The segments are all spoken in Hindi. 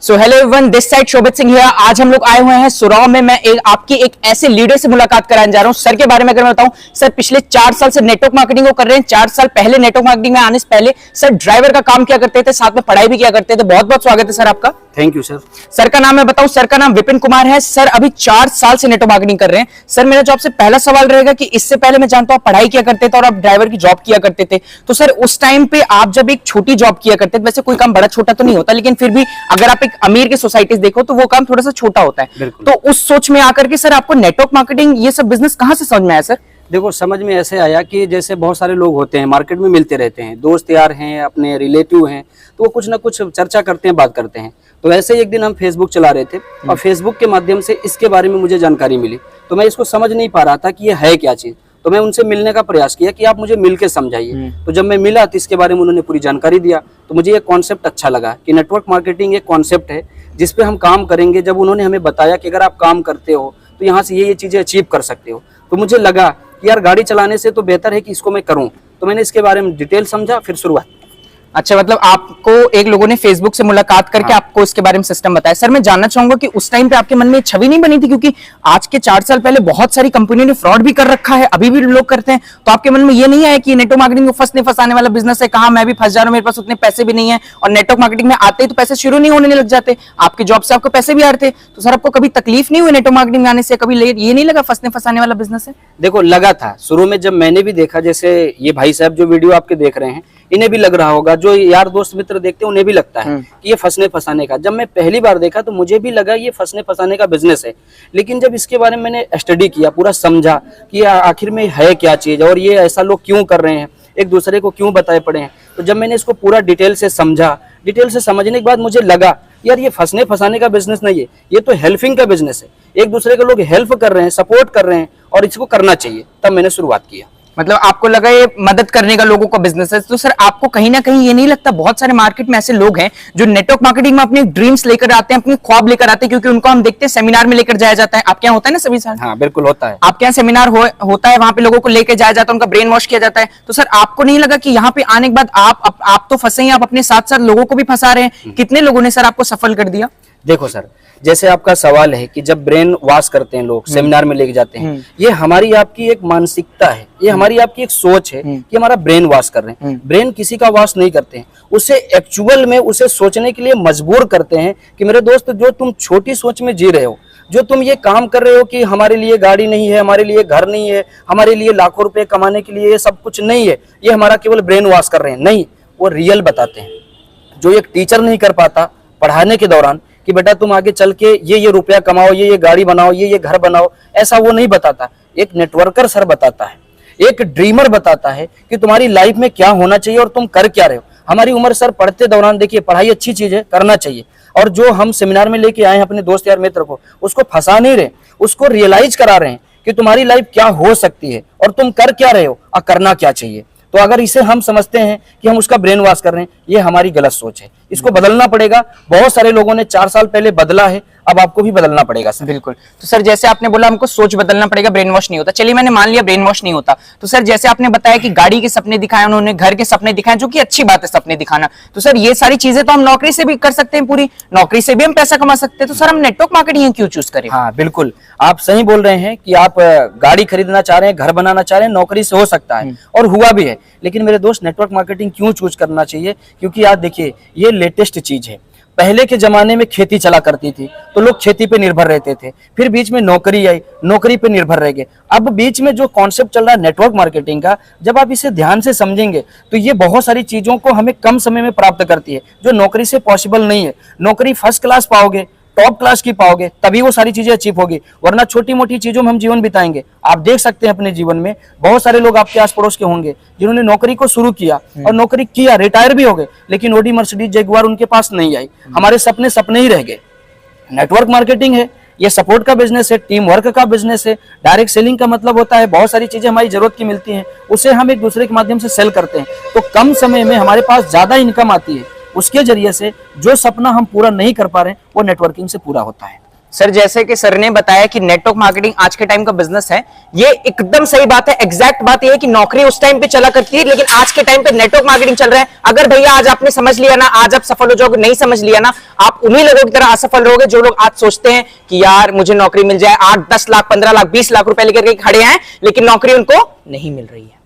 So hello everyone, this side Shobhit Singh है। आज हम लोग आए हुए हैं सुराव में। मैं आपकी एक ऐसे लीडर से मुलाकात कराने जा रहा हूं। सर के बारे में अगर मैं बताऊं, सर पिछले 4 साल से नेटवर्क मार्केटिंग को कर रहे हैं। 4 साल पहले नेटवर्क मार्केटिंग में आने से पहले सर ड्राइवर का काम किया करते थे, साथ में पढ़ाई भी किया करते थे। बहुत बहुत स्वागत है सर आपका। Thank you sir. सर का नाम मैं बताऊं, सर का नाम विपिन कुमार है। सर अभी 4 साल से नेटवर्क मार्केटिंग कर रहे हैं। सर मेरा जो आपसे पहला सवाल रहेगा कि इससे पहले मैं जानता हूं आप पढ़ाई किया करते थे और आप ड्राइवर की जॉब किया करते थे, तो सर उस टाइम पे आप जब एक छोटी जॉब किया करते थे, वैसे कोई काम बड़ा छोटा तो नहीं होता, लेकिन फिर भी अगर आप एक अमीर की सोसाइटी देखो तो वो काम थोड़ा सा छोटा होता है। तो उस सोच में आकर के सर आपको नेटवर्क मार्केटिंग ये सब बिजनेस कहां से समझ में आया सर? देखो, समझ में ऐसे आया कि जैसे बहुत सारे लोग होते हैं, मार्केट में मिलते रहते हैं, दोस्त यार हैं, अपने रिलेटिव हैं, तो वो कुछ ना कुछ चर्चा करते हैं, बात करते हैं। तो ऐसे ही एक दिन हम फेसबुक चला रहे थे और फेसबुक के माध्यम से इसके बारे में मुझे जानकारी मिली। तो मैं इसको समझ नहीं पा रहा था कि ये है क्या चीज़। तो मैं उनसे मिलने का प्रयास किया कि आप मुझे मिल के समझाइए। तो जब मैं मिला तो इसके बारे में उन्होंने पूरी जानकारी दिया। तो मुझे ये कॉन्सेप्ट अच्छा लगा कि नेटवर्क मार्केटिंग एक कॉन्सेप्ट है जिस पे हम काम करेंगे। जब उन्होंने हमें बताया कि अगर आप काम करते हो तो यहाँ से ये चीज़ें अचीव कर सकते हो, तो मुझे लगा कि यार गाड़ी चलाने से तो बेहतर है कि इसको मैं करूँ। तो मैंने इसके बारे में डिटेल समझा, फिर शुरुआत। अच्छा, मतलब आपको एक लोगों ने फेसबुक से मुलाकात करके आपको इसके बारे में सिस्टम बताया। सर मैं जानना चाहूंगा कि उस टाइम पे आपके मन में छवि नहीं बनी थी, क्योंकि आज के 4 साल पहले बहुत सारी कंपनियों ने फ्रॉड भी कर रखा है, अभी भी लोग करते हैं। तो आपके मन में ये नहीं आया कि नेटवर्क मार्केटिंग को फंसने फंसाने वाला बिजनेस है, कहा मैं भी फंस जा रहा हूं, मेरे पास उतने पैसे भी नहीं है, और नेटवर्क मार्केटिंग में आते ही तो पैसे शुरू नहीं होने लग जाते, आपकी जॉब से आपको पैसे भी आ रहे थे। तो सर आपको कभी तकलीफ नहीं हुई नेटवर्क मार्केटिंग में आने से? कभी ये नहीं लगा फंसने फंसाने वाला बिजनेस है? देखो, लगा था शुरू में। जब मैंने भी देखा, जैसे ये भाई साहब जो वीडियो आपके देख रहे हैं, इन्हें भी लग रहा होगा, जो यार दोस्त मित्र देखते हैं उन्हें भी लगता है कि ये फंसने फंसाने का। जब मैं पहली बार देखा तो मुझे भी लगा ये फंसने फंसाने का बिजनेस है। लेकिन जब इसके बारे में मैंने स्टडी किया, पूरा समझा कि आखिर में है क्या चीज और ये ऐसा लोग क्यों कर रहे हैं, एक दूसरे को क्यों बताए पड़े हैं, तो जब मैंने इसको पूरा डिटेल से समझा, डिटेल से समझने के बाद मुझे लगा यार ये फंसने फंसाने का बिजनेस नहीं है, ये तो हेल्पिंग का बिजनेस है। एक दूसरे को लोग हेल्प कर रहे हैं, सपोर्ट कर रहे हैं और इसको करना चाहिए। तब मैंने शुरुआत किया। मतलब आपको लगा ये मदद करने का लोगों का बिजनेस है। तो सर आपको कहीं ना कहीं ये नहीं लगता बहुत सारे मार्केट में ऐसे लोग हैं जो नेटवर्क मार्केटिंग में अपने ड्रीम्स लेकर आते हैं, अपने ख्वाब लेकर आते हैं, क्योंकि उनको हम देखते हैं सेमिनार में लेकर जाया जाता है। आपके यहाँ होता है ना सभी साल? हाँ बिल्कुल होता है। आपके यहाँ सेमिनार होता है, वहां पे लोगों को लेकर जाया जाता है, उनका ब्रेन वॉश किया जाता है। तो सर आपको नहीं लगा कि यहाँ पे आने के बाद आप तो फंसे हैं, आप अपने साथ साथ लोगों को भी फंसा रहे हैं? कितने लोगों ने सर आपको सफल कर दिया? देखो सर, जैसे आपका सवाल है कि जब ब्रेन वॉश करते हैं लोग, सेमिनार में लेके जाते हैं, ये हमारी आपकी एक मानसिकता है, ये हमारी आपकी एक सोच है कि हमारा ब्रेन वॉश कर रहे हैं। ब्रेन किसी का वॉश नहीं करते हैं, उसे एक्चुअल में उसे सोचने के लिए मजबूर करते हैं कि मेरे दोस्त, जो तुम छोटी सोच में जी रहे हो, जो तुम ये काम कर रहे हो कि हमारे लिए गाड़ी नहीं है, हमारे लिए घर नहीं है, हमारे लिए लाखों रुपए कमाने के लिए ये सब कुछ नहीं है, ये हमारा केवल ब्रेन वॉश कर रहे हैं। नहीं, वो रियल बताते हैं, जो एक टीचर नहीं कर पाता पढ़ाने के दौरान कि बेटा तुम आगे चल के ये रुपया कमाओ, ये गाड़ी बनाओ, ये घर बनाओ, ऐसा वो नहीं बताता। एक नेटवर्कर सर बताता है, एक ड्रीमर बताता है कि तुम्हारी लाइफ में क्या होना चाहिए और तुम कर क्या रहे हो। हमारी उम्र सर पढ़ते दौरान, देखिए पढ़ाई अच्छी चीज है, करना चाहिए, और जो हम सेमिनार में लेके आए हैं अपने दोस्त यार मित्र को, उसको फंसा नहीं रहे, उसको रियलाइज करा रहे हैं कि तुम्हारी लाइफ क्या हो सकती है और तुम कर क्या रहे हो और करना क्या चाहिए। तो अगर इसे हम समझते हैं कि हम उसका ब्रेन वॉश कर रहे हैं, ये हमारी गलत सोच है। इसको बदलना पड़ेगा। बहुत सारे लोगों ने 4 साल पहले बदला है, अब आपको भी बदलना पड़ेगा सर। बिल्कुल। तो सर जैसे आपने बोला हमको सोच बदलना पड़ेगा, ब्रेन वॉश नहीं होता, चलिए मैंने मान लिया ब्रेन वॉश नहीं होता। तो सर जैसे आपने बताया कि गाड़ी के सपने दिखाए उन्होंने, घर के सपने दिखाए, जो कि अच्छी बात है सपने दिखाना। तो सर ये सारी चीजें तो हम नौकरी से भी कर सकते हैं, पूरी नौकरी से भी हम पैसा कमा सकते हैं। तो सर हम नेटवर्क मार्केटिंग क्यों चूज करें? हाँ बिल्कुल, आप सही बोल रहे हैं कि आप गाड़ी खरीदना चाह रहे हैं, घर बनाना चाह रहे हैं, नौकरी से हो सकता है और हुआ भी है। लेकिन मेरे दोस्त, नेटवर्क मार्केटिंग क्यों चूज करना चाहिए? क्योंकि आप देखिए, ये लेटेस्ट चीज है। पहले के जमाने में खेती चला करती थी तो लोग खेती पे निर्भर रहते थे, फिर बीच में नौकरी आई, नौकरी पे निर्भर रह गए। अब बीच में जो कॉन्सेप्ट चल रहा है नेटवर्क मार्केटिंग का, जब आप इसे ध्यान से समझेंगे तो ये बहुत सारी चीजों को हमें कम समय में प्राप्त करती है, जो नौकरी से पॉसिबल नहीं है। नौकरी फर्स्ट क्लास पाओगे, टॉप क्लास की पाओगे, तभी वो सारी चीजें अचीव होगी, वरना छोटी मोटी चीजों में हम जीवन बिताएंगे। आप देख सकते हैं अपने जीवन में बहुत सारे लोग आपके आस पड़ोस के होंगे जिन्होंने नौकरी को शुरू किया और नौकरी किया, रिटायर भी हो गए, लेकिन ओडी मर्सिडीज जगुआर उनके पास नहीं आई। हमारे सपने सपने ही रह गए। नेटवर्क मार्केटिंग है, ये सपोर्ट का बिजनेस है, टीम वर्क का बिजनेस है। डायरेक्ट सेलिंग का मतलब होता है बहुत सारी चीजें हमारी जरूरत की मिलती हैं, उसे हम एक दूसरे के माध्यम से सेल करते हैं, तो कम समय में हमारे पास ज्यादा इनकम आती है। उसके जरिए से जो सपना हम पूरा नहीं कर पा रहे वो नेटवर्किंग से पूरा होता है। सर जैसे कि सर ने बताया कि नेटवर्क मार्केटिंग आज के टाइम का बिजनेस है, ये एकदम सही बात है। एग्जैक्ट बात ये है कि नौकरी उस टाइम पे चला करती है, लेकिन आज के टाइम पे नेटवर्क मार्केटिंग चल रहा है। अगर भैया आज आपने समझ लिया ना, आज आप सफल हो जाओगे, नहीं समझ लिया ना, आप उन्हीं लोगों की तरह असफल रहोगे जो लोग आज सोचते हैं कि यार मुझे नौकरी मिल जाए, 8-10 लाख 15 लाख 20 लाख रुपए लेकर के खड़े हैं, लेकिन नौकरी उनको नहीं मिल रही है।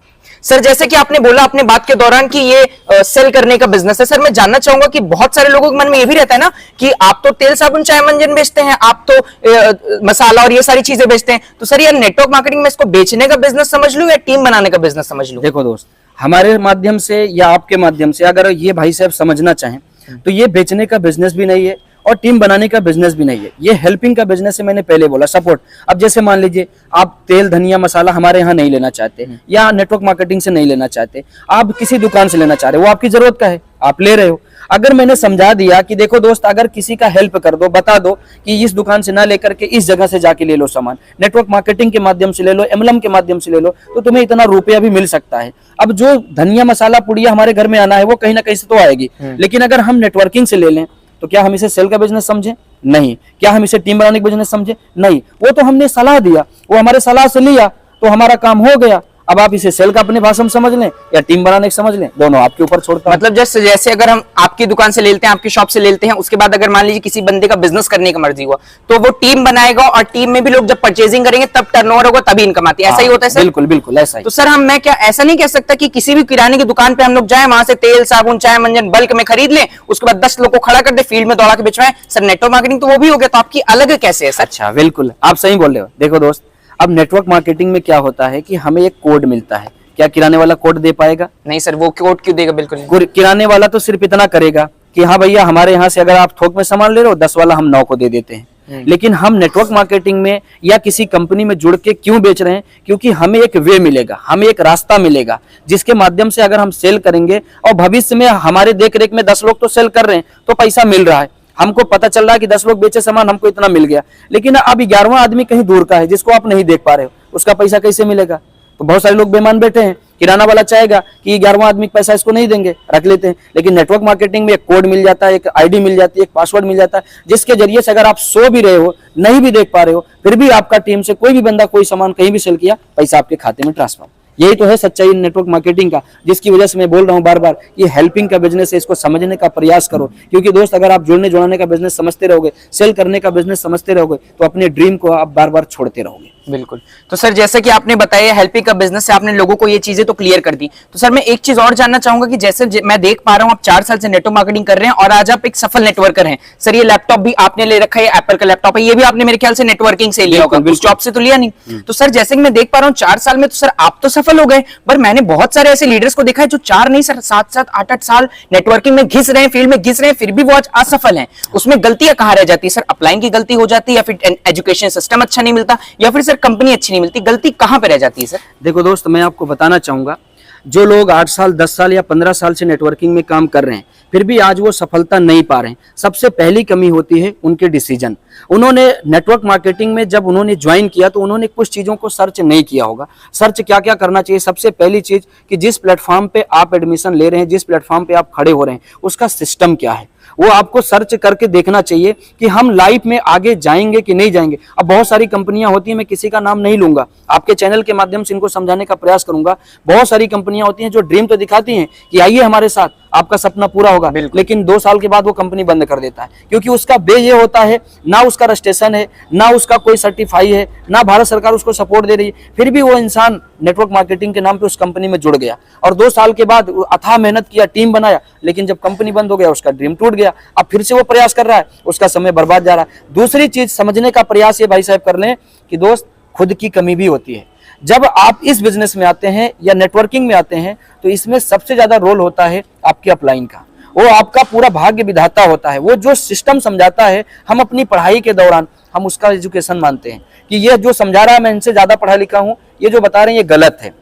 सर जैसे कि आपने बोला अपने बात के दौरान कि ये सेल करने का बिजनेस है, सर मैं जानना चाहूंगा कि बहुत सारे लोगों के मन में ये भी रहता है ना कि आप तो तेल साबुन चाय मंजन बेचते हैं, आप तो मसाला और ये सारी चीजें बेचते हैं, तो सर यार नेटवर्क मार्केटिंग में इसको बेचने का बिजनेस समझ लूं या टीम बनाने का बिजनेस समझ लूं? देखो दोस्त, हमारे माध्यम से या आपके माध्यम से अगर ये भाई साहब समझना चाहें तो ये बेचने का बिजनेस भी नहीं है और टीम बनाने का बिजनेस भी नहीं है, ये हेल्पिंग का बिजनेस है। मैंने पहले बोला सपोर्ट। अब जैसे मान लीजिए आप तेल धनिया मसाला हमारे यहाँ नहीं लेना चाहते या नेटवर्क मार्केटिंग से नहीं लेना चाहते, आप किसी दुकान से लेना चाह रहे हो, वो आपकी जरूरत का है, आप ले रहे हो। अगर मैंने समझा दिया कि देखो दोस्त, अगर किसी का हेल्प कर दो, बता दो कि इस दुकान से ना लेकर के इस जगह से जाके ले लो सामान, नेटवर्क मार्केटिंग के माध्यम से ले लो, एमएलएम के माध्यम से ले लो, तो तुम्हें इतना रुपया भी मिल सकता है। अब जो धनिया मसाला पुड़िया हमारे घर में आना है वो कहीं ना कहीं से तो आएगी, लेकिन अगर हम नेटवर्किंग से ले लें तो क्या हम इसे सेल का बिजनेस समझे? नहीं। क्या हम इसे टीम बनाने का बिजनेस समझे? नहीं। वो तो हमने सलाह दिया, वो हमारे सलाह से लिया तो हमारा काम हो गया। अब आप इसे सेल का अपने भाषा में समझ लें या टीम बनाने का समझ लें, दोनों आपके ऊपर छोड़ता हूं। मतलब जैसे अगर हम आपकी दुकान से लेते हैं, आपकी शॉप से लेते हैं, उसके बाद अगर मान लीजिए किसी बंदे का बिजनेस करने का मर्जी हुआ तो वो टीम बनाएगा और टीम में भी लोग जब परचेजिंग करेंगे तब टर्नओवर होगा, तभी इनकम आती है। ऐसा ही होता है सर? बिल्कुल बिल्कुल ऐसा ही। तो सर मैं क्या ऐसा नहीं कह सकता कि किसी भी किराने की दुकान पे हम लोग जाएं, वहां से तेल साबुन चाय मंजन बल्क में खरीद लें, उसके बाद 10 लोग को खड़ा कर दे, फील्ड में दौड़ा के बिचवाएं? सर नेटवर्क मार्केटिंग तो वो भी हो गया, तो आपकी अलग कैसे है सर? अच्छा बिल्कुल, आप सही बोल रहे हो। देखो दोस्त, अब नेटवर्क मार्केटिंग में क्या होता है कि हमें एक कोड मिलता है। क्या किराने वाला कोड दे पाएगा? नहीं सर, वो कोड क्यों देगा? बिल्कुल नहीं। किराने वाला तो सिर्फ इतना करेगा कि हाँ भैया, हमारे यहाँ से अगर आप थोक में सामान ले रहे हो 10 वाला हम 9 को दे देते हैं। लेकिन हम नेटवर्क मार्केटिंग में या किसी कंपनी में जुड़ के क्यों बेच रहे हैं? क्योंकि हमें एक वे मिलेगा, हमें एक रास्ता मिलेगा जिसके माध्यम से अगर हम सेल करेंगे और भविष्य में हमारे देख रेख में 10 लोग तो सेल कर रहे हैं तो पैसा मिल रहा है, हमको पता चल रहा है कि 10 लोग बेचे सामान, हमको इतना मिल गया। लेकिन अब 11वां आदमी कहीं दूर का है जिसको आप नहीं देख पा रहे हो, उसका पैसा कैसे मिलेगा? तो बहुत सारे लोग बेईमान बैठे हैं। किराना वाला चाहेगा कि 11वां आदमी पैसा इसको नहीं देंगे, रख लेते हैं। लेकिन नेटवर्क मार्केटिंग में एक कोड मिल जाता है, एक आईडी मिल जाती है, एक पासवर्ड मिल जाता है, जिसके जरिए से अगर आप सो भी रहे हो, नहीं भी देख पा रहे हो, फिर भी आपका टीम से कोई भी बंदा कोई सामान कहीं भी सेल किया, पैसा आपके खाते में ट्रांसफर। यही तो है सच्चाई नेटवर्क मार्केटिंग का, जिसकी वजह से मैं बोल रहा हूं बार बार, ये हेल्पिंग का बिजनेस है, इसको समझने का प्रयास करो। क्योंकि दोस्त, अगर आप जुड़ने जुड़ाने का बिजनेस समझते रहोगे, सेल करने का बिजनेस समझते रहोगे, तो अपने ड्रीम को आप बार बार छोड़ते रहोगे। बिल्कुल। तो सर जैसे कि आपने बताया हेल्पिंग का बिजनेस से आपने लोगों को ये चीजें तो क्लियर कर दी, तो सर मैं एक चीज और जानना चाहूंगा कि जैसे मैं देख पा रहा हूं आप 4 साल से नेटवर्क मार्केटिंग कर रहे हैं और आज आप एक सफल नेटवर्कर हैं। सर ये लैपटॉप भी आपने ले रखा है, एप्पल का लैपटॉप है, ये भी आपने मेरे ख्याल से नेटवर्किंग से लिया होगा, उस जॉब से तो लिया नहीं। तो सर जैसे कि मैं देख पा रहा हूँ 4 साल में तो सर आप तो सफल हो गए, पर मैंने बहुत सारे ऐसे लीडर्स को देखा है जो 4 नहीं सर 7-7 8-8 साल नेटवर्किंग में घिस रहे हैं, फील्ड में घिस रहे हैं, फिर भी वो आज असफल हैं। उसमें गलतियां कहां रह जाती है सर? अपलाइन की गलती हो जाती है, या फिर एजुकेशन सिस्टम अच्छा नहीं मिलता, या फिर सर कंपनी अच्छी नहीं मिलती? गलती कहां पे रह जाती है सर? देखो दोस्त, मैं आपको बताना चाहूंगा, जो लोग 8 साल 10 साल या 15 साल से नेटवर्किंग में काम कर रहे हैं फिर भी आज वो सफलता नहीं पा रहे हैं, सबसे पहली कमी होती है उनके डिसीजन। उन्होंने नेटवर्क मार्केटिंग में जब उन्होंने ज्वाइन किया तो उन्होंने कुछ चीजों को सर्च नहीं किया होगा। सर्च क्या क्या करना चाहिए? सबसे पहली चीज कि जिस प्लेटफॉर्म पे आप एडमिशन ले रहे हैं, जिस प्लेटफॉर्म पे आप खड़े हो रहे हैं, उसका सिस्टम क्या है, वो आपको सर्च करके देखना चाहिए कि हम लाइफ में आगे जाएंगे कि नहीं जाएंगे। अब बहुत सारी कंपनियां होती हैं, मैं किसी का नाम नहीं लूंगा, आपके चैनल के माध्यम से इनको समझाने का प्रयास करूंगा। बहुत सारी कंपनियां होती हैं जो ड्रीम तो दिखाती हैं कि आइए हमारे साथ, आपका सपना पूरा होगा, लेकिन 2 साल के बाद वो कंपनी बंद कर देता है, क्योंकि उसका बे ये होता है, ना उसका रजिस्ट्रेशन है, ना उसका कोई सर्टिफाई है, ना भारत सरकार उसको सपोर्ट दे रही है, फिर भी वो इंसान नेटवर्क मार्केटिंग के नाम पे उस कंपनी में जुड़ गया और 2 साल के बाद अथाह मेहनत किया, टीम बनाया, लेकिन जब कंपनी बंद हो गया उसका ड्रीम टूट गया। अब फिर से वो प्रयास कर रहा है, उसका समय बर्बाद जा रहा है। दूसरी चीज समझने का प्रयास ये भाई साहब कर लें कि दोस्त, खुद की कमी भी होती है। जब आप इस बिजनेस में आते हैं या नेटवर्किंग में आते हैं तो इसमें सबसे ज्यादा रोल होता है आपके अपलाइन का। वो आपका पूरा भाग्य विधाता होता है, वो जो सिस्टम समझाता है। हम अपनी पढ़ाई के दौरान हम उसका एजुकेशन मानते हैं कि ये जो समझा रहा है मैं इनसे ज्यादा पढ़ा लिखा हूं, ये जो बता रहे हैं ये गलत है,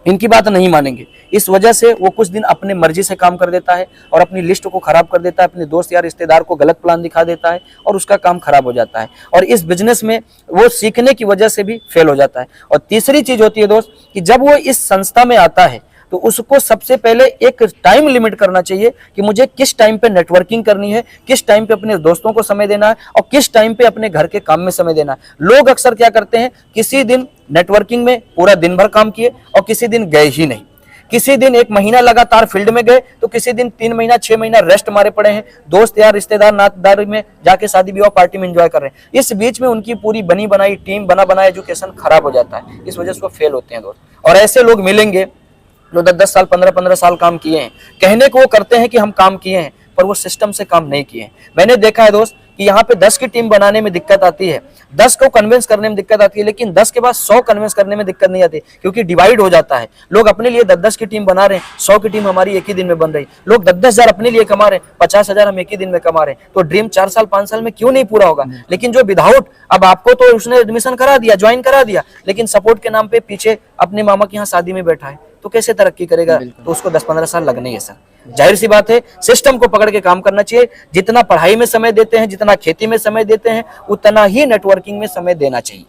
इनकी बात नहीं मानेंगे। इस वजह से वो कुछ दिन अपने मर्जी से काम कर देता है और अपनी लिस्ट को खराब कर देता है, अपने दोस्त या रिश्तेदार को गलत प्लान दिखा देता है और उसका काम खराब हो जाता है। और इस बिजनेस में वो सीखने की वजह से भी फेल हो जाता है। और तीसरी चीज होती है दोस्त कि जब वो इस संस्था में आता है तो उसको सबसे पहले एक टाइम लिमिट करना चाहिए कि मुझे किस टाइम पे नेटवर्किंग करनी है, किस टाइम पे अपने दोस्तों को समय देना है और किस टाइम पे अपने घर के काम में समय देना है। लोग अक्सर क्या करते हैं, किसी दिन नेटवर्किंग में पूरा दिन भर काम किए और किसी दिन गए ही नहीं, किसी दिन 1 महीना लगातार फील्ड में गए तो किसी दिन 3 महीना 6 महीना रेस्ट मारे पड़े हैं, दोस्त यार रिश्तेदार नातेदार में जाके शादी विवाह पार्टी में एंजॉय कर रहे हैं। इस बीच में उनकी पूरी बनी बनाई टीम, बना बनाया एजुकेशन खराब हो जाता है, इस वजह से वो फेल होते हैं दोस्त। और ऐसे लोग मिलेंगे जो 10-10 साल 15-15 साल काम किए हैं, कहने को वो करते हैं कि हम काम किए हैं, पर वो सिस्टम से काम नहीं किए हैं। मैंने देखा है दोस्त कि यहाँ पे 10 की टीम बनाने में दिक्कत आती है, 10 को कन्विंस करने में दिक्कत आती है, लेकिन 10 के बाद 100 कन्विंस करने में दिक्कत नहीं आती, क्योंकि डिवाइड हो जाता है। लोग अपने लिए 10-10 की टीम बना रहे हैं, 100 की टीम हमारी एक ही दिन में बन रही। लोग 10-10 हजार अपने लिए कमा रहे हैं, 50 हजार हम एक ही दिन में कमा रहे हैं। तो ड्रीम 4 साल 5 साल में क्यों नहीं पूरा होगा? लेकिन जो विदाउट, अब आपको तो उसने एडमिशन करा दिया, ज्वाइन करा दिया, लेकिन सपोर्ट के नाम पे पीछे अपने मामा के यहाँ शादी में बैठा है, तो कैसे तरक्की करेगा? तो उसको 10-15 साल लगने है सर। जाहिर सी बात है, सिस्टम को पकड़ के काम करना चाहिए। जितना पढ़ाई में समय देते हैं, जितना खेती में समय देते हैं, उतना ही नेटवर्किंग में समय देना चाहिए।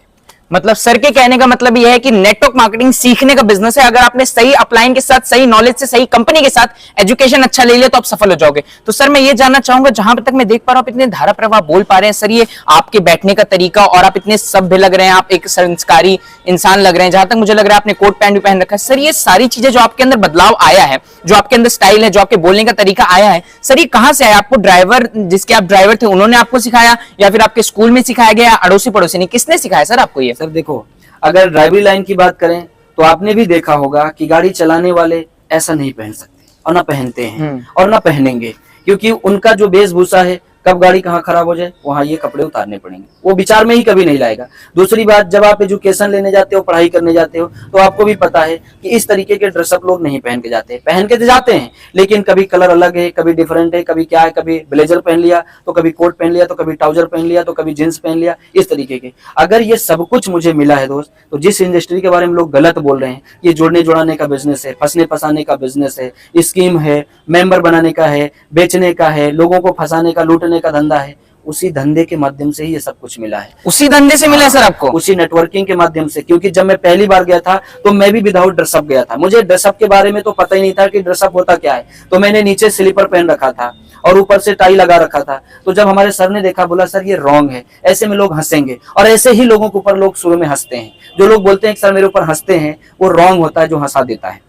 मतलब सर के कहने का मतलब यह है कि नेटवर्क मार्केटिंग सीखने का बिजनेस है। अगर आपने सही अपलाइन के साथ, सही नॉलेज से, सही कंपनी के साथ एजुकेशन अच्छा ले लिया तो आप सफल हो जाओगे। तो सर मैं ये जानना चाहूंगा, जहां तक मैं देख पा रहा हूं आप इतने धारा प्रवाह बोल पा रहे हैं सर, ये आपके बैठने का तरीका और आप इतने सभ्य लग रहे हैं, आप एक संस्कारी इंसान लग रहे हैं। जहां तक मुझे लग रहा है आपने कोट पैंट भी पहन रखा है सर, ये सारी चीजें जो आपके अंदर बदलाव आया है, जो आपके अंदर स्टाइल है, जो आपके बोलने का तरीका आया है सर, ये कहां से आया? आपको ड्राइवर, जिसके आप ड्राइवर थे, उन्होंने आपको सिखाया या फिर आपके स्कूल में सिखाया गया, अड़ोसी पड़ोसी ने, किसने सिखाया सर आपको ये? सर देखो, अगर ड्राइविंग लाइन की बात करें तो आपने भी देखा होगा कि गाड़ी चलाने वाले ऐसा नहीं पहन सकते और ना पहनते हैं और ना पहनेंगे, क्योंकि उनका जो वेशभूषा है, कब गाड़ी कहाँ खराब हो जाए वहां ये कपड़े उतारने पड़ेंगे, वो विचार में ही कभी नहीं लाएगा। दूसरी बात, जब आप एजुकेशन लेने जाते हो, पढ़ाई करने जाते हो, तो आपको भी पता है कि इस तरीके के ड्रेसअप लोग नहीं पहन के जाते। पहन के तो जाते हैं, लेकिन कभी कलर अलग है, कभी डिफरेंट है, कभी क्या है, कभी ब्लेजर पहन लिया तो कभी कोट पहन लिया, तो कभी ट्राउजर पहन लिया, तो कभी जींस पहन लिया, इस तरीके के। अगर ये सब कुछ मुझे मिला है दोस्त, तो जिस इंडस्ट्री के बारे में लोग गलत बोल रहे हैं, ये जोड़ने जोड़ाने का बिजनेस है, फंसने फंसाने का बिजनेस है, स्कीम है, मेंबर बनाने का है, बेचने का है, लोगों को फंसाने का, लूटने का धंधा है, उसी धंधे के माध्यम से ही ये सब कुछ मिला है। उसी धंधे से मिला है सर आपको? उसी नेटवर्किंग के माध्यम से। क्योंकि जब मैं पहली बार गया था तो मैं भी विदाउट ड्रेसअप गया था, मुझे ड्रेसअप के बारे में तो पता ही नहीं था कि ड्रेसअप होता क्या है। तो मैंने नीचे स्लीपर पहन रखा था और ऊपर से टाई लगा रखा था। तो जब हमारे सर ने देखा, बोला सर ये रॉन्ग है, ऐसे में लोग हंसेंगे, और ऐसे ही लोगों के ऊपर लोग शुरू में हंसते हैं। जो लोग बोलते हैं कि सर मेरे ऊपर हंसते हैं, वो रॉन्ग होता है जो हंसा देता है।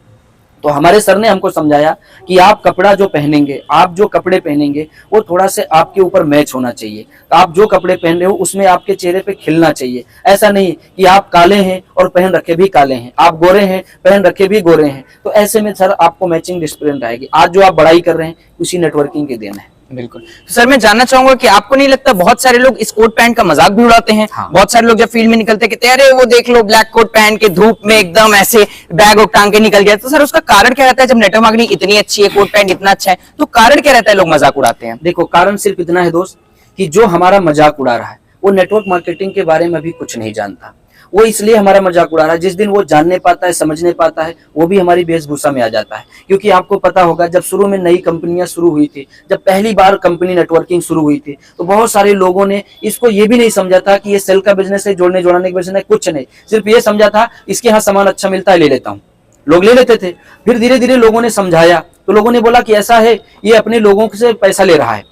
तो हमारे सर ने हमको समझाया कि आप कपड़ा जो पहनेंगे, आप जो कपड़े पहनेंगे, वो थोड़ा से आपके ऊपर मैच होना चाहिए। आप जो कपड़े पहन रहे हो उसमें आपके चेहरे पे खिलना चाहिए। ऐसा नहीं कि आप काले हैं और पहन रखे भी काले हैं, आप गोरे हैं पहन रखे भी गोरे हैं। तो ऐसे में सर आपको मैचिंग डिस्प्लेन आएगी। आज जो आप बड़ाई कर रहे हैं उसी नेटवर्किंग के देन है। बिल्कुल। तो सर मैं जानना चाहूंगा कि आपको नहीं लगता बहुत सारे लोग इस कोट पैंट का मजाक भी उड़ाते हैं? हाँ। बहुत सारे लोग जब फील्ड में निकलते हैं कहते हैं अरे वो देख लो ब्लैक कोट पहन के धूप में एकदम ऐसे बैग टांग के निकल गया। तो सर उसका कारण क्या रहता है? जब नेटवर्क मार्केटिंग इतनी अच्छी है, कोट पैंट इतना अच्छा है, तो कारण क्या रहता है लोग मजाक उड़ाते हैं? देखो, कारण सिर्फ इतना है दोस्त कि जो हमारा मजाक उड़ा रहा है वो नेटवर्क मार्केटिंग के बारे में भी कुछ नहीं जानता। वो इसलिए हमारा मजाक उड़ा रहा है। जिस दिन वो जानने पाता है, समझने पाता है, वो भी हमारी वेशभूषा में आ जाता है। क्योंकि आपको पता होगा, जब शुरू में नई कंपनियां शुरू हुई थी, जब पहली बार कंपनी नेटवर्किंग शुरू हुई थी, तो बहुत सारे लोगों ने इसको ये भी नहीं समझा था कि ये सेल का बिजनेस है, जोड़ने जोड़ाने का बिजनेस है, कुछ नहीं। सिर्फ ये समझा था इसके यहाँ सामान अच्छा मिलता है, ले लेता हूँ। लोग ले लेते थे। फिर धीरे धीरे लोगों ने समझाया, तो लोगों ने बोला कि ऐसा है, ये अपने लोगों से पैसा ले रहा है।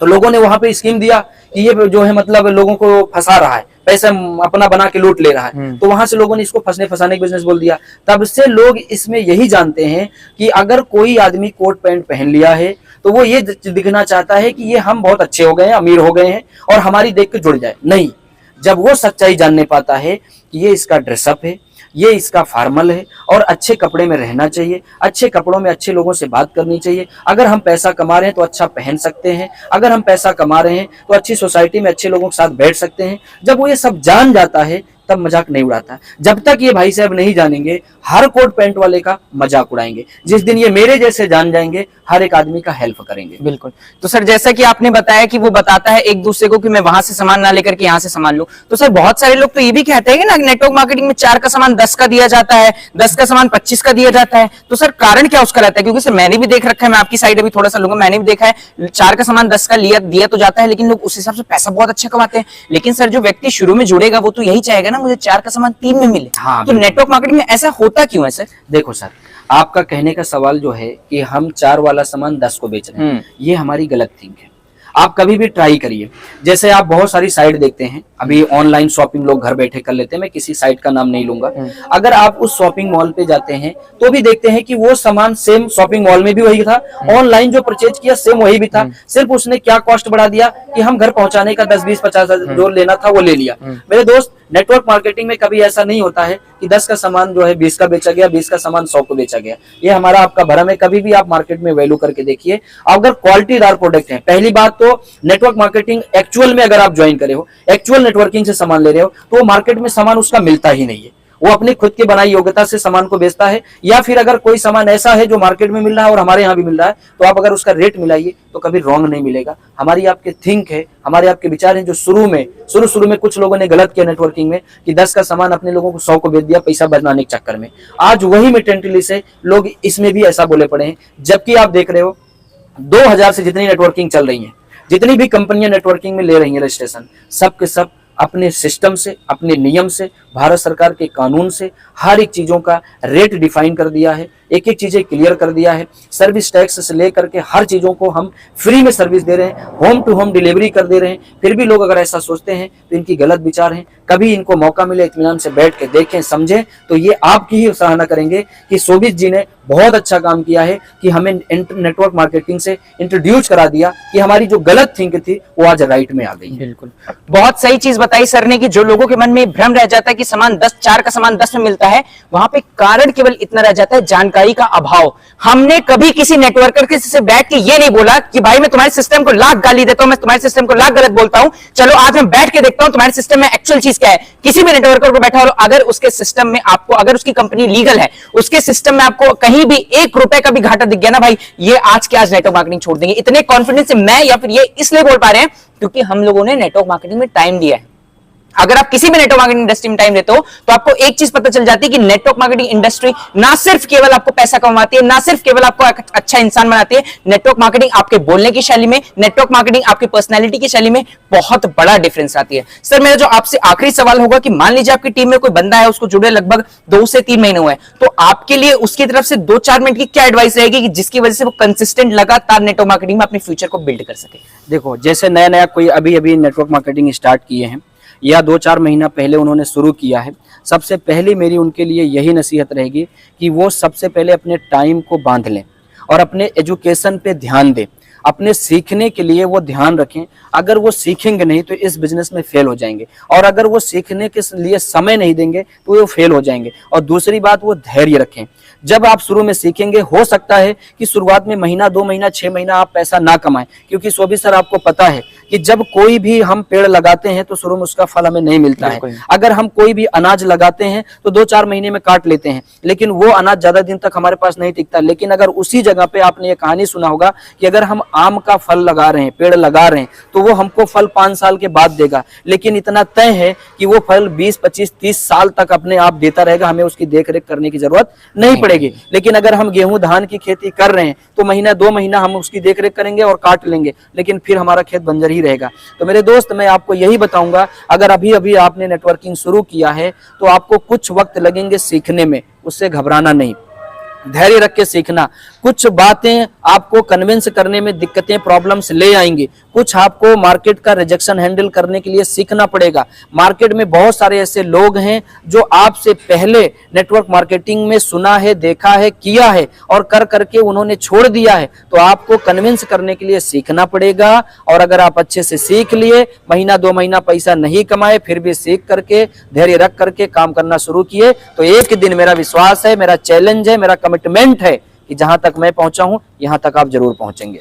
तो लोगों ने वहां पे स्कीम दिया कि ये जो है मतलब लोगों को फंसा रहा है, पैसा अपना बना के लूट ले रहा है। तो वहां से लोगों ने इसको फंसने फंसाने का बिजनेस बोल दिया। तब से लोग इसमें यही जानते हैं कि अगर कोई आदमी कोट पैंट पहन लिया है तो वो ये दिखना चाहता है कि ये हम बहुत अच्छे हो गए हैं, अमीर हो गए हैं और हमारी देख के जुड़ जाए। नहीं, जब वो सच्चाई जानने पाता है कि ये इसका ड्रेसअप है, ये इसका फॉर्मल है और अच्छे कपड़े में रहना चाहिए, अच्छे कपड़ों में अच्छे लोगों से बात करनी चाहिए। अगर हम पैसा कमा रहे हैं तो अच्छा पहन सकते हैं, अगर हम पैसा कमा रहे हैं तो अच्छी सोसाइटी में अच्छे लोगों के साथ बैठ सकते हैं। जब वो ये सब जान जाता है तब मजाक नहीं उड़ाता। जब तक ये भाई साहब नहीं जानेंगे, हर कोट पैंट वाले का मजाक उड़ाएंगे। जिस दिन ये मेरे जैसे जान जाएंगे, हर एक आदमी का हेल्प करेंगे। बिल्कुल। तो सर जैसा कि आपने बताया कि वो बताता है एक दूसरे को कि मैं वहां से सामान ना लेकर के यहाँ से सामान लूं, तो सर बहुत सारे लोग तो ये भी कहते हैं कि ना नेटवर्क मार्केटिंग में 4 का सामान 10 का दिया जाता है, 10 का सामान 25 का दिया जाता है। तो सर कारण क्या उसका रहता है? क्योंकि सर मैंने भी देख रखा है, मैं आपकी साइड अभी थोड़ा सा लूंगा, मैंने भी देखा है 4 का सामान 10 का दिया तो जाता है, लेकिन लोग उस हिसाब से पैसा बहुत अच्छा कमाते हैं। लेकिन सर जो व्यक्ति शुरू में जुड़ेगा वो तो यही चाहेगा ना मुझे 4 का सामान 3 में मिले। हाँ, तो नेटवर्क मार्केटिंग में ऐसा होता क्यों है सर? देखो सर, आपका कहने का सवाल जो है कि हम 4 वाला सामान 10 को बेच रहे हैं, ये हमारी गलत थिंक है। आप कभी भी ट्राई करिए, जैसे आप बहुत सारी साइट देखते हैं, अभी ऑनलाइन शॉपिंग लोग घर बैठे कर लेते हैं, मैं किसी साइट का नाम नहीं लूंगा। अगर आप उस शॉपिंग मॉल पे जाते हैं तो भी देखते हैं कि वो सामान सेम शॉपिंग मॉल में भी वही था, ऑनलाइन जो परचेज किया सेम वही भी था, सिर्फ उसने क्या कॉस्ट बढ़ा दिया कि हम घर पहुंचाने का 10, 20, 50 जो लेना था वो ले लिया। मेरे दोस्त, नेटवर्क मार्केटिंग में कभी ऐसा नहीं होता है कि 10 का सामान जो है 20 का बेचा गया, 20 का सामान 100 को बेचा गया। ये हमारा आपका भरम है। कभी भी आप मार्केट में वैल्यू करके देखिए, अगर क्वालिटीदार प्रोडक्ट है। पहली बात तो नेटवर्क मार्केटिंग एक्चुअल में अगर आप ज्वाइन करे हो, एक्चुअल नेटवर्किंग से सामान ले रहे हो, तो मार्केट में सामान उसका मिलता ही नहीं है। वो अपनी खुद की बनाई योग्यता से सामान को बेचता है, या फिर अगर कोई सामान ऐसा है जो मार्केट में मिल रहा है और हमारे यहाँ भी मिल रहा है, तो आप अगर उसका रेट मिलाइए तो कभी रॉन्ग नहीं मिलेगा। हमारी आपके थिंक है, हमारे आपके विचार हैं जो शुरू में कुछ लोगों ने गलत किया नेटवर्किंग में कि 10 का सामान अपने लोगों को 100 को बेच दिया पैसा बनाने के चक्कर में। आज वही मेंटेलिटी से लोग इसमें भी ऐसा बोले पड़े हैं, जबकि आप देख रहे हो 2000 से जितनी नेटवर्किंग चल रही है, जितनी भी कंपनियां नेटवर्किंग में ले रही है रजिस्ट्रेशन, सब के सब अपने सिस्टम से, अपने नियम से, भारत सरकार के कानून से हर एक चीजों का रेट डिफाइन कर दिया है, एक एक चीजें क्लियर कर दिया है। सर्विस टैक्स से लेकर के हर चीजों को हम फ्री में सर्विस दे रहे हैं, होम टू होम डिलीवरी कर दे रहे हैं। फिर भी लोग अगर ऐसा सोचते हैं तो इनकी गलत विचार है। कभी इनको मौका मिले इत्मीनान से बैठ के देखें, समझें, तो ये आपकी ही सराहना करेंगे कि शोभित जी ने बहुत अच्छा काम किया है कि हमें नेटवर्क मार्केटिंग से इंट्रोड्यूस करा दिया कि हमारी जो गलत थिंक थी वो आज राइट में आ गई। बिल्कुल, बहुत सही चीज बताई सर ने कि जो लोगों के मन में भ्रम रह जाता है कि सामान 10, 4 का सामान 10 में मिलता है, वहां पे कारण केवल इतना रह जाता है, जानकारी का अभाव। हमने कभी किसी नेटवर्कर के से बैठ के ये नहीं बोला कि भाई मैं तुम्हारे सिस्टम को लाख गाली देता हूं, मैं तुम्हारे सिस्टम को लाख गलत बोलता हूं, चलो आज मैं बैठ के देखता हूं तुम्हारे सिस्टम में एक्चुअल चीज क्या है। किसी भी नेटवर्कर को बैठा हो, अगर उसके सिस्टम में आपको, अगर उसकी कंपनी लीगल है, उसके सिस्टम में आपको कहीं भी 1 रुपए का भी घाटा दिख गया ना भाई, ये आज के आज नेटवर्क मार्केटिंग छोड़ देंगे। इतने कॉन्फिडेंस से मैं या फिर ये इसलिए बोल पा रहे हैं क्योंकि हम लोगों ने नेटवर्क मार्केटिंग में टाइम दिया है। अगर आप किसी भी नेटवर्क मार्केटिंग इंडस्ट्री में टाइम देते हो तो आपको एक चीज पता चल जाती है कि नेटवर्क मार्केटिंग इंडस्ट्री ना सिर्फ केवल आपको पैसा कमाती है, ना सिर्फ केवल आपको एक अच्छा इंसान बनाती है, नेटवर्क मार्केटिंग आपके बोलने की शैली में, नेटवर्क मार्केटिंग आपकी पर्सनैलिटी की शैली में बहुत बड़ा डिफरेंस आती है। सर, मेरा जो आपसे आखिरी सवाल होगा कि मान लीजिए आपकी टीम में कोई बंदा है, उसको जुड़े लगभग 2 से 3 महीने हुए हैं, तो आपके लिए उसकी तरफ से 2-4 मिनट की क्या एडवाइस रहेगी कि जिसकी वजह से वो कंसिस्टेंट लगातार नेटवर्क मार्केटिंग में अपने फ्यूचर को बिल्ड कर सके? देखो, जैसे नया कोई अभी नेटवर्क मार्केटिंग स्टार्ट किए हैं या 2-4 महीना पहले उन्होंने शुरू किया है, सबसे पहले मेरी उनके लिए यही नसीहत रहेगी कि वो सबसे पहले अपने टाइम को बांध लें और अपने एजुकेशन पे ध्यान दें, अपने सीखने के लिए वो ध्यान रखें। अगर वो सीखेंगे नहीं तो इस बिजनेस में फेल हो जाएंगे, और अगर वो सीखने के लिए समय नहीं देंगे तो वो फेल हो जाएंगे। और दूसरी बात, वो धैर्य रखें। जब आप शुरू में सीखेंगे, हो सकता है कि शुरुआत में महीना, 2 महीना, 6 महीना आप पैसा ना कमाएं, क्योंकि शोभित सर आपको पता है कि जब कोई भी हम पेड़ लगाते हैं तो शुरू में उसका फल हमें नहीं मिलता है। अगर हम कोई भी अनाज लगाते हैं तो 2-4 महीने में काट लेते हैं, लेकिन वो अनाज ज्यादा दिन तक हमारे पास नहीं टिकता। लेकिन अगर उसी जगह पे आपने ये कहानी सुना होगा कि अगर हम आम का फल लगा रहे हैं, पेड़ लगा रहे हैं, तो वो हमको फल 5 साल के बाद देगा, लेकिन इतना तय है कि वो फल 20, 25, 30 साल तक अपने आप देता रहेगा, हमें उसकी देखरेख करने की जरूरत नहीं पड़ेगी। लेकिन अगर हम गेहूं धान की खेती कर रहे हैं तो महीना 2 महीना हम उसकी देखरेख करेंगे और काट लेंगे, लेकिन फिर हमारा खेत बंजर ही रहेगा। तो मेरे दोस्त, मैं आपको यही बताऊंगा, अगर अभी आपने नेटवर्किंग शुरू किया है तो आपको कुछ वक्त लगेंगे सीखने में, उससे घबराना नहीं, धैर्य रख के सीखना। कुछ बातें आपको कन्विंस करने में दिक्कतें, प्रॉब्लम्स ले आएंगी, कुछ आपको मार्केट का रिजेक्शन हैंडल करने के लिए सीखना पड़ेगा। मार्केट में बहुत सारे ऐसे लोग हैं जो आपसे पहले नेटवर्क मार्केटिंग में सुना है, देखा है, किया है और कर करके उन्होंने छोड़ दिया है, तो आपको कन्विंस करने के लिए सीखना पड़ेगा। और अगर आप अच्छे से सीख लिए, महीना 2 महीना पैसा नहीं कमाए, फिर भी सीख करके, धैर्य रख करके काम करना शुरू किए, तो एक दिन, मेरा विश्वास है, मेरा चैलेंज है, मेरा कमिटमेंट है कि जहां तक मैं पहुंचा हूं यहां तक आप जरूर पहुंचेंगे।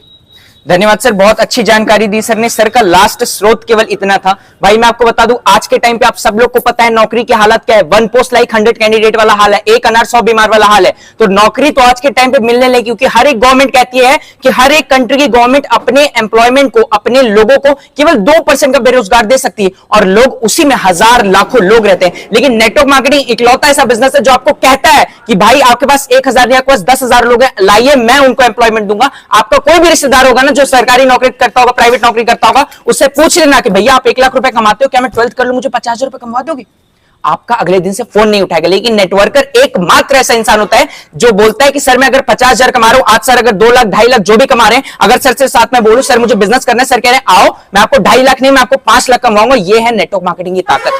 धन्यवाद सर, बहुत अच्छी जानकारी दी सर ने। सर का लास्ट स्रोत केवल इतना था। भाई मैं आपको बता दूं, आज के टाइम पे आप सब लोग को पता है नौकरी की हालत क्या है। 1 पोस्ट लाइक 100 कैंडिडेट वाला हाल है, 1 अनार 100 बीमार वाला हाल है। तो नौकरी तो आज के टाइम पे मिलने लगी, क्योंकि हर एक गवर्नमेंट कहती है कि हर एक कंट्री की गवर्नमेंट अपने एम्प्लॉयमेंट को, अपने लोगों को केवल 2% का बेरोजगार दे सकती है, और लोग उसी में हजार लाखों लोग रहते हैं। लेकिन नेटवर्क मार्केटिंग इकलौता ऐसा बिजनेस है जो आपको कहता है कि भाई आपके पास 1000 या आपके पास 10,000 लोग हैं, लाइए मैं उनको एम्प्लॉयमेंट दूंगा। आपका कोई भी रिश्तेदार होगा ना जो सरकारी नौकरी करता होगा, प्राइवेट नौकरी करता होगा, उससे पूछ लेना कि भैया आप 1 लाख रुपए कमाते हो, क्या मैं 12th कर लूं, मुझे 50,000 रुपए कमा दोगे? आपका अगले दिन से फोन नहीं उठाएगा। लेकिन नेटवर्कर एकमात्र ऐसा इंसान होता है जो बोलता है कि सर मैं अगर 50,000 कमा रहा हूं आज, सर अगर 2 लाख 2.5 लाख जो भी कमा रहे हैं, अगर सर से साथ में बोलूं सर मुझे बिजनेस करना है, सर कह रहे हैं आओ मैं आपको 2.5 लाख नहीं मैं आपको 5 लाख कमाऊंगा। ये है नेटवर्क मार्केटिंग की ताकत।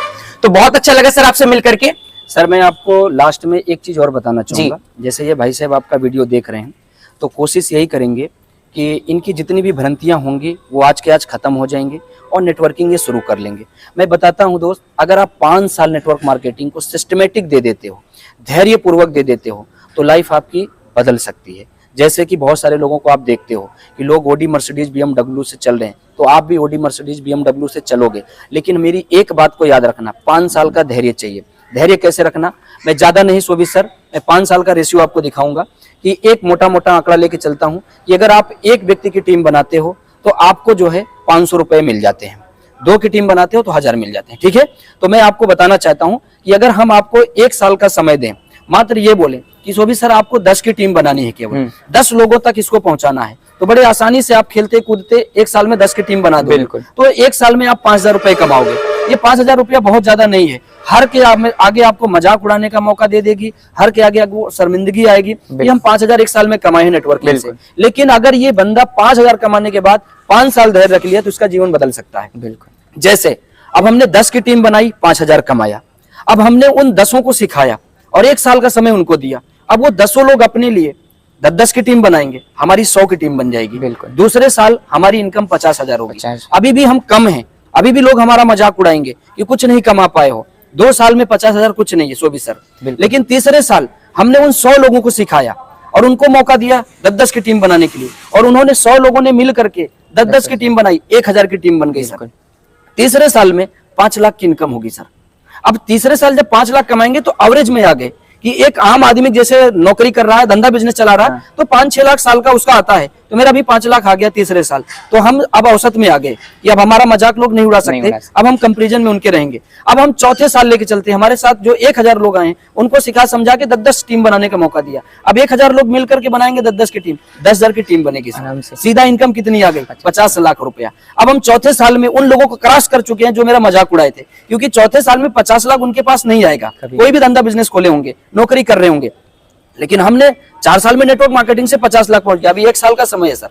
तो बहुत अच्छा लगा सर आपसे मिलकर के। सर मैं आपको लास्ट में एक चीज और बताना चाहूंगा। जैसे ये भाई साहब आपका वीडियो देख रहे हैं, तो कोशिश यही करेंगे कि इनकी जितनी भी भ्रांतियां होंगी वो आज के आज खत्म हो जाएंगे और नेटवर्किंग ये शुरू कर लेंगे। मैं बताता हूं दोस्त, अगर आप 5 साल नेटवर्क मार्केटिंग को सिस्टमेटिक दे देते हो, धैर्यपूर्वक दे देते हो, तो लाइफ आपकी बदल सकती है। जैसे कि बहुत सारे लोगों को आप देखते हो कि लोग ओडी मर्सिडीज BMW से चल रहे हैं, तो आप भी ओडी मर्सिडीज BMW से चलोगे। लेकिन मेरी एक बात को याद रखना, 5 साल का धैर्य चाहिए। धैर्य कैसे रखना, मैं ज्यादा नहीं शोभित सर, मैं 5 साल का रेशियो आपको दिखाऊंगा कि एक मोटा मोटा आंकड़ा लेके चलता हूं कि अगर आप एक व्यक्ति की टीम बनाते हो तो आपको जो है 500 रुपए मिल जाते हैं, 2 की टीम बनाते हो तो 1000 मिल जाते हैं। ठीक है, तो मैं आपको बताना चाहता हूं कि अगर हम आपको 1 साल का समय दें, मात्र ये बोले कि शोभित सर आपको 10 की टीम बनानी है, केवल 10 लोगों तक इसको पहुंचाना है, तो बड़े आसानी से आप खेलते कूदते 1 साल में 10 की टीम बना दो, तो 1 साल में आप 5,000 रुपए कमाओगे। ये 5,000 रुपया बहुत ज्यादा नहीं है। हर के आगे आपको मजाक उड़ाने का मौका दे देगी, हर के आगे शर्मिंदगी आएगी कि हम 5,000 1 साल में कमाए हैं नेटवर्किंग से। लेकिन अगर ये बंदा 5,000 कमाने के बाद 5 साल धैर्य रख लिया तो उसका जीवन बदल सकता है। बिल्कुल। जैसे अब हमने 10 की टीम बनाई, 5,000 कमाया। अब हमने उन 10 को सिखाया और 1 साल का समय उनको दिया। अब वो 10 लोग अपने लिए 10 की टीम बनाएंगे, हमारी 100 की टीम बन जाएगी। दूसरे साल हमारी इनकम 50,000 होगी। अभी भी हम कम हैं, अभी भी लोग हमारा मजाक उड़ाएंगे कि कुछ नहीं कमा पाए हो। 2 साल में 50,000 कुछ नहीं है शोभित सर। लेकिन तीसरे साल हमने उन 100 लोगों को सिखाया और उनको मौका दिया 10 की टीम बनाने के लिए, और उन्होंने 100 लोगों ने मिल करके 10 की टीम बनाई, 1,000 की टीम बन गई सर। तीसरे साल में 5 लाख की इनकम होगी सर। अब तीसरे साल जब 5 लाख कमाएंगे तो एवरेज में आ गए कि एक आम आदमी जैसे नौकरी कर रहा है, धंधा बिजनेस चला रहा है, तो 5-6 लाख साल का उसका आता है, तो मेरा भी 5 लाख आ गया तीसरे साल। तो हम अब औसत में आ गए कि अब हमारा मजाक लोग नहीं उड़ा सकते, अब हम कंपैरिजन में उनके रहेंगे। अब हम चौथे साल लेके चलते हैं, हमारे साथ जो 1,000 लोग आए उनको सिखा समझा के 10 टीम बनाने का मौका दिया। अब 1,000 लोग मिलकर के बनाएंगे 10 की टीम, 10,000 की टीम बनेगी। सीधा इनकम कितनी आ गई? 50 लाख रुपया। अब हम चौथे साल में उन लोगों को क्रॉस कर चुके हैं जो मेरा मजाक उड़ाए थे, क्योंकि चौथे साल में 50 लाख उनके पास नहीं आएगा। कोई भी धंधा बिजनेस खोले होंगे, नौकरी कर रहे होंगे, लेकिन हमने 4 साल में नेटवर्क मार्केटिंग से 50 लाख पहुंच गया। अभी 1 साल का समय है सर,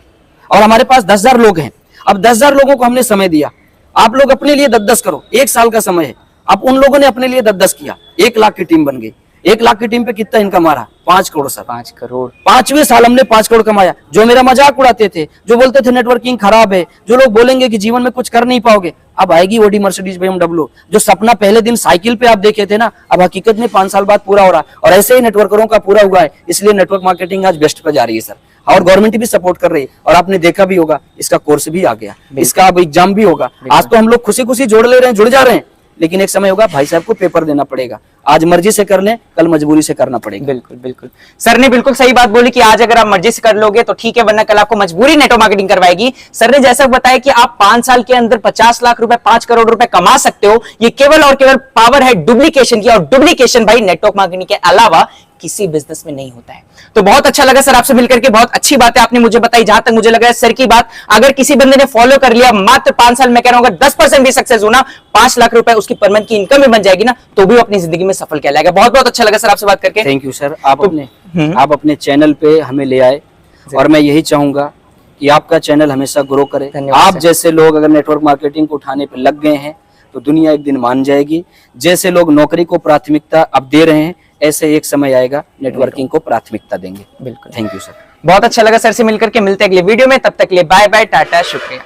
और हमारे पास 10,000 लोग हैं। अब 10,000 लोगों को हमने समय दिया, आप लोग अपने लिए 10-10 करो, 1 साल का समय है। अब उन लोगों ने अपने लिए 10-10 किया, 1 लाख की टीम बन गई। 1 लाख की टीम पे कितना इनकम आ रहा? 5 करोड़ सर। 5 करोड़ 5वें साल हमने 5 करोड़ कमाया। जो मेरा मजाक उड़ाते थे, जो बोलते थे नेटवर्किंग खराब है, जो लोग बोलेंगे कि जीवन में कुछ कर नहीं पाओगे, अब आएगी ओडी मर्सिडीज BMW। जो सपना पहले दिन साइकिल पे आप देखे थे ना, अब हकीकत में 5 साल बाद पूरा हो रहा है। और ऐसे ही नेटवर्करों का पूरा हुआ है, इसलिए नेटवर्क मार्केटिंग आज बेस्ट पे जा रही है सर, और गवर्नमेंट भी सपोर्ट कर रही है। और आपने देखा भी होगा, इसका कोर्स भी आ गया, इसका अब एग्जाम भी होगा। आज तो हम लोग खुशी खुशी जोड़ ले रहे हैं, जुड़ जा रहे हैं, लेकिन एक समय होगा भाई साहब को पेपर देना पड़ेगा। आज मर्जी से कर लें, कल मजबूरी से करना पड़ेगा। बिल्कुल बिल्कुल, सर ने बिल्कुल सही बात बोली कि आज अगर आप मर्जी से कर लोगे तो ठीक है, वरना कल आपको मजबूरी नेटवर्क मार्केटिंग करवाएगी। सर ने जैसा बताया कि आप 5 साल के अंदर 50 लाख रुपए, 5 करोड़ रुपए कमा सकते हो। ये केवल और केवल पावर है डुप्लीकेशन की, और डुप्लीकेशन भाई नेटवर्क मार्केटिंग के अलावा किसी बिजनेस में नहीं होता है। तो बहुत अच्छा लगा सर आपसे मिलकर के, बहुत अच्छी बात है आपने मुझे बताई। जहां तक मुझे लग रहा है सर की बात अगर किसी बंदे ने फॉलो कर लिया, मात्र 5 साल में कह रहा हूं, अगर 10% भी सक्सेस होना, 5 लाख रुपए उसकी पर मंथ की इनकम में बन जाएगी ना, तो भी अपनी जिंदगी में सफल कहलाएगा। बहुत बहुत अच्छा लगा सर आपसे बात करके। Thank you sir. आप अपने चैनल पे हमें ले आए, और मैं यही चाहूंगा कि आपका चैनल हमेशा ग्रो करे। आप जैसे लोग अगर नेटवर्क मार्केटिंग को उठाने पे लग गए हैं तो दुनिया एक दिन मान जाएगी। जैसे लोग नौकरी को प्राथमिकता अब दे रहे हैं, ऐसे एक समय आएगा नेटवर्किंग को प्राथमिकता देंगे। बिल्कुल। Thank you sir. बहुत अच्छा लगा सर से मिलकर के। मिलते हैं अगले वीडियो में, तब तक के लिए बाय बाय, टाटा, शुक्रिया।